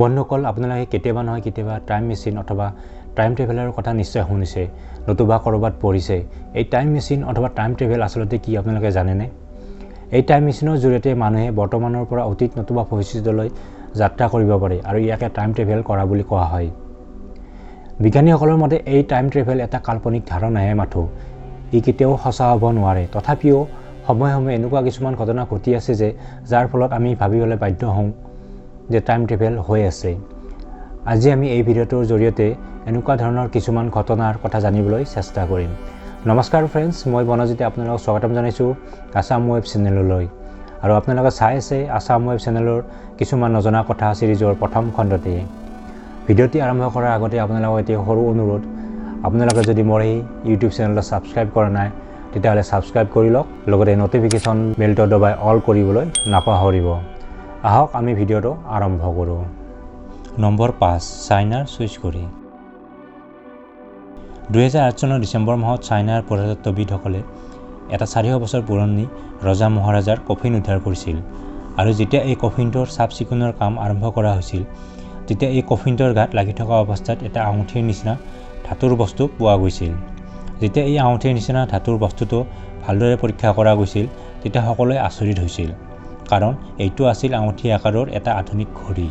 বন্ধুসকল আপোনালোকে কেতিয়াবা নহয় কেতিয়াবা টাইম মেচিন অথবা টাইম ট্ৰেভেলাৰৰ কথা নিশ্চয় শুনিছে নতুবা কৰবাত পঢ়িছে এই টাইম মেচিন অথবা টাইম ট্ৰেভেল আসলতে কি আপোনালোকে জানেনে এই টাইম মেচিনৰ জৰিয়তে মানুহে বৰ্তমানৰ পৰা অতীত নতুবা ভৱিষ্যতলৈ যাত্ৰা কৰিব পাৰে আৰু ইয়াকে টাইম ট্ৰেভেল কৰা বুলি কোৱা হয় বিজ্ঞানীসকলৰ মতে এই টাইম ট্ৰেভেল এটা কাল্পনিক ধাৰণাহে মাথো ই কেতিয়াও সঁচা হ'ব নোৱাৰে তথাপিও সময়ে সময়ে এনেকুৱা কিছুমান ঘটনা ঘটি আছে যে যাৰ ফলত আমি ভাবিবলৈ বাধ্য হওঁ যে টাইম ট্ৰেভেল হৈ আছে আজি আমি এই ভিডিঅ'টোৰ জৰিয়তে এনেকুৱা ধৰণৰ কিছুমান ঘটনাৰ কথা জানিবলৈ চেষ্টা কৰিম নমস্কাৰ ফ্ৰেণ্ডছ মই বনজিতে আপোনালোকক স্বাগতম জনাইছোঁ আসাম ৱেব চেনেললৈ আৰু আপোনালোকে চাই আছে আসাম ৱেব চেনেলৰ কিছুমান নজনা কথা সিৰিজৰ প্ৰথম খণ্ডতে ভিডিঅ'টি আৰম্ভ কৰাৰ আগতে আপোনালোকক এটি সৰু অনুৰোধ আপোনালোকে যদি মোৰ এই ইউটিউব চেনেলটো ছাবস্ক্ৰাইব কৰা নাই তেতিয়াহ'লে ছাবস্ক্ৰাইব কৰি লওক লগতে নটিফিকেশ্যন বেলটো দবাই অল কৰিবলৈ নাপাহৰিব আহক আমি ভিডিঅ'টো আৰম্ভ কৰোঁ নম্বৰ 5 চাইনাৰ চুইচ ঘড়ী 2008 চনৰ ডিচেম্বৰ মাহত চাইনাৰ পুৰাতত্ত্ববিদসকলে এটা 400 বছৰ পুৰণি ৰজা মহাৰাজাৰ কফিন উদ্ধাৰ কৰিছিল আৰু যেতিয়া এই কফিনটোৰ চাফ চিকুণৰ কাম আৰম্ভ কৰা হৈছিল তেতিয়া এই কফিনটোৰ গাত লাগি থকা অৱস্থাত এটা আঙুঠিৰ নিচিনা ধাতুৰ বস্তু পোৱা গৈছিল যেতিয়া এই আঙুঠিৰ নিচিনা ধাতুৰ বস্তুটো ভালদৰে পৰীক্ষা কৰা গৈছিল তেতিয়া সকলোৱে আচৰিত হৈছিল কাৰণ এইটো আছিল আঙুঠি আকাৰৰ এটা আধুনিক ঘড়ী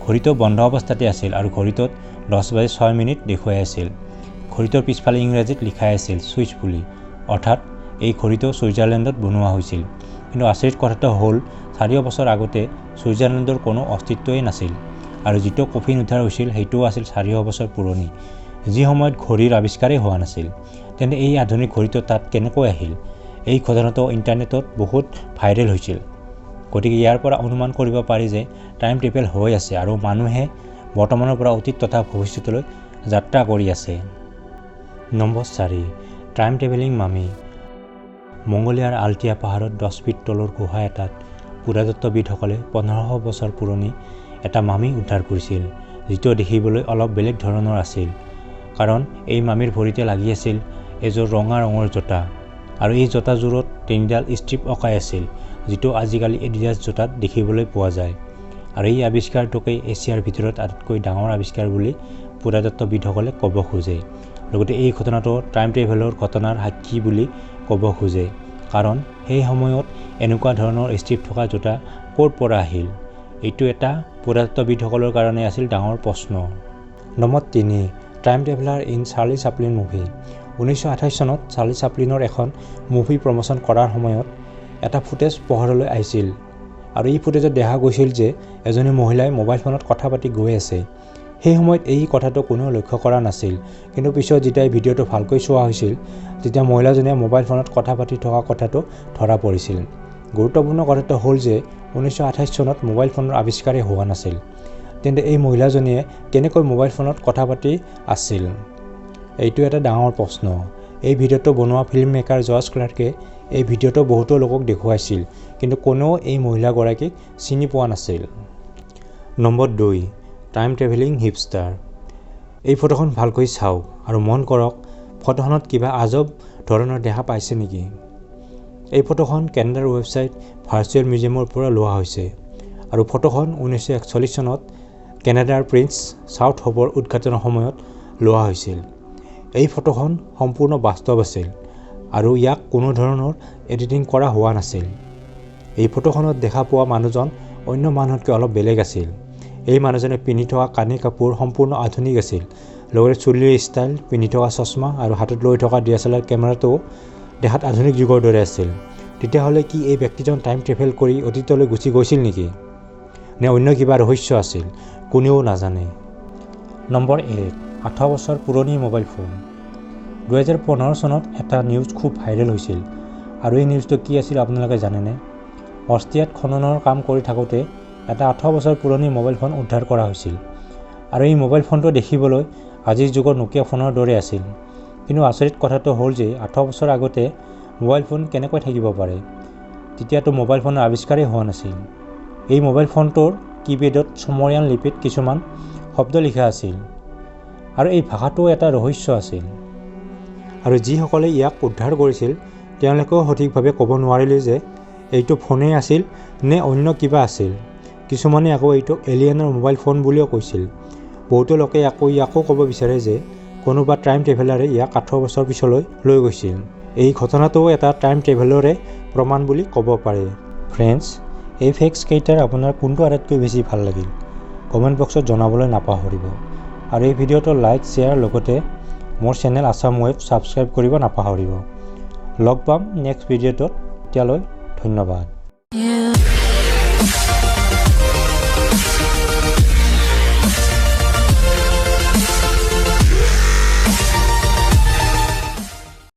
ঘড়ীটো বন্ধ অৱস্থাতে আছিল আৰু ঘড়ীটোত 10:06 দেখুৱাই আছিল ঘড়ীটোৰ পিছফালে ইংৰাজীত লিখা আছিল সুইচ বুলি অৰ্থাৎ এই ঘড়ীটো ছুইজাৰলেণ্ডত বনোৱা হৈছিল কিন্তু আচৰিত কথাটো হ'ল 4 বছৰ আগতে ছুইজাৰলেণ্ডৰ কোনো অস্তিত্বই নাছিল আৰু যিটো কফিন উদ্ধাৰ হৈছিল সেইটোও আছিল 4 বছৰ পুৰণি যি সময়ত ঘড়ীৰ আৱিষ্কাৰেই হোৱা নাছিল তেন্তে এই আধুনিক ঘড়ীটো তাত কেনেকৈ আহিল এই ঘটনাটো ইণ্টাৰনেটত বহুত ভাইৰেল হৈছিল গতিকে ইয়াৰ পৰা অনুমান কৰিব পাৰি যে টাইম ট্ৰেভেল হৈ আছে আৰু মানুহে বৰ্তমানৰ পৰা অতীত তথা ভৱিষ্যতলৈ যাত্ৰা কৰি আছে নম্বৰ 4 টাইম ট্ৰেভেলিং মামি মংগোলিয়াৰ আল্টিয়া পাহাৰত 10 ফিট তলৰ গুহা এটাত পুৰাতত্ত্ববিদসকলে 1500 বছৰ পুৰণি এটা মামি উদ্ধাৰ কৰিছিল যিটো দেখিবলৈ অলপ বেলেগ ধৰণৰ আছিল কাৰণ এই মামিৰ ভৰিতে লাগি আছিল এযোৰ ৰঙা ৰঙৰ জোতা আৰু এই জোতাযোৰত 3ডাল ষ্ট্ৰিপ অঁকাই আছিল যিটো আজিকালি এডিডাছ জোতাত দেখিবলৈ পোৱা যায় আৰু এই আৱিষ্কাৰটোকে এছিয়াৰ ভিতৰত আটাইতকৈ ডাঙৰ আৱিষ্কাৰ বুলি পুৰাতত্ত্ববিদসকলে ক'ব খোজে লগতে এই ঘটনাটো টাইম ট্ৰেভেলৰ ঘটনাৰ সাক্ষী বুলি ক'ব খোজে কাৰণ সেই সময়ত এনেকুৱা ধৰণৰ ষ্ট্ৰিপ থকা জোতা ক'ৰ পৰা আহিল এইটো এটা পুৰাতত্ত্ববিদসকলৰ কাৰণে আছিল ডাঙৰ প্ৰশ্ন number 3 time traveller in Charlie Chaplin movie 1928 চনত চাৰ্লি চাপলিনৰ এখন মুভি প্ৰমোচন কৰাৰ সময়ত এটা ফুটেজ পোহৰলৈ আহিছিল আৰু এই ফুটেজত দেখা গৈছিল যে এজনী মহিলাই মোবাইল ফোনত কথা পাতি গৈ আছে সেই সময়ত এই কথাটো কোনেও লক্ষ্য কৰা নাছিল কিন্তু পিছত যেতিয়া ভিডিঅ'টো ভালকৈ চোৱা হৈছিল তেতিয়া মহিলাজনীয়ে মোবাইল ফোনত কথা পাতি থকা কথাটো ধৰা পৰিছিল গুৰুত্বপূৰ্ণ কথাটো হ'ল যে 1928 চনত মোবাইল ফোনৰ আৱিষ্কাৰেই হোৱা নাছিল তেন্তে এই মহিলাজনীয়ে কেনেকৈ মোবাইল ফোনত কথা পাতি আছিল এইটো এটা ডাঙৰ প্ৰশ্ন এই ভিডিঅ'টো বনোৱা ফিল্ম মেকাৰ জৰ্জ ক্লাৰ্কে এই ভিডিঅ'টো বহুতো লোকক দেখুৱাইছিল কিন্তু কোনেও এই মহিলাগৰাকীক চিনি পোৱা নাছিল নম্বৰ 2 টাইম ট্ৰেভেলিং হিপষ্টাৰ এই ফটোখন ভালকৈ চাওক আৰু মন কৰক ফটোখনত কিবা আজব ধৰণৰ দেখা পাইছে নেকি এই ফটোখন কেনাডাৰ ৱেবছাইট ভাৰ্চুৱেল মিউজিয়ামৰ পৰা লোৱা হৈছে আৰু ফটোখন 1941 চনত কেনাডাৰ প্ৰিন্স চাউথ হোপৰ উদ্ঘাটনৰ সময়ত লোৱা হৈছিল এই ফটোখন সম্পূৰ্ণ বাস্তৱ আছিল আৰু ইয়াক কোনো ধৰণৰ এডিটিং কৰা হোৱা নাছিল এই ফটোখনত দেখা পোৱা মানুহজন অন্য মানুহতকৈ অলপ বেলেগ আছিল এই মানুহজনে পিন্ধি থকা কানি কাপোৰ সম্পূৰ্ণ আধুনিক আছিল লগতে চুলিৰ ষ্টাইল পিন্ধি থকা চশমা আৰু হাতত লৈ থকা DSLR কেমেৰাটো দেখাত আধুনিক যুগৰ দৰে আছিল তেতিয়াহ'লে কি এই ব্যক্তিজন টাইম ট্ৰেভেল কৰি অতীতলৈ গুচি গৈছিল নেকি নে অন্য কিবা ৰহস্য আছিল কোনেও নাজানে নম্বৰ 1 18 বছৰ পুৰণি মোবাইল ফোন 2015 চনত এটা নিউজ খুব ভাইৰেল হৈছিল আৰু এই নিউজটো কি আছিল আপোনালোকে জানেনে অষ্ট্ৰিয়াত খননৰ কাম কৰি থাকোঁতে এটা 18 বছৰ পুৰণি মোবাইল ফোন উদ্ধাৰ কৰা হৈছিল আৰু এই মোবাইল ফোনটো দেখিবলৈ আজিৰ যুগৰ নোকিয়া ফোনৰ দৰে আছিল কিন্তু আচৰিত কথাটো হ'ল যে 18 বছৰ আগতে মোবাইল ফোন কেনেকৈ থাকিব পাৰে তেতিয়াতো মোবাইল ফোনৰ আৱিষ্কাৰেই হোৱা নাছিল এই মোবাইল ফোনটোৰ কিপেডত চুমেৰিয়ান লিপিত কিছুমান শব্দ লিখা আছিল আৰু এই ভাষাটো এটা ৰহস্য আছিল আৰু যিসকলে ইয়াক উদ্ধাৰ কৰিছিল তেওঁলোকেও সঠিকভাৱে ক'ব নোৱাৰিলে যে এইটো ফোনেই আছিল নে অন্য কিবা আছিল কিছুমানে আকৌ এইটো এলিয়েনৰ মোবাইল ফোন বুলিও কৈছিল। বহুতো লোকে আকৌ ক'ব বিচাৰে যে কোনোবা টাইম ট্ৰেভেলাৰে ইয়াক 18 বছৰ পিছলৈ লৈ গৈছিল। এই ঘটনাটোও এটা টাইম ট্ৰেভেলৰে প্ৰমাণ বুলি ক'ব পাৰে। ফ্ৰেণ্ডছ, এই ফেক্টছ কেইটাৰ আপোনাৰ কোনটো আটাইতকৈ বেছি ভাল লাগিল কমেণ্ট বক্সত জনাবলৈ নাপাহৰিব। আৰু এই ভিডিঅ'টো লাইক, শ্বেয়াৰ লগতে মোৰ চেনেল আছাম ৱেব ছাবস্ক্ৰাইব কৰিব নাপাহৰিব। লগ পাম নেক্সট ভিডিঅ'টোত। এতিয়ালৈ ধন্যবাদ।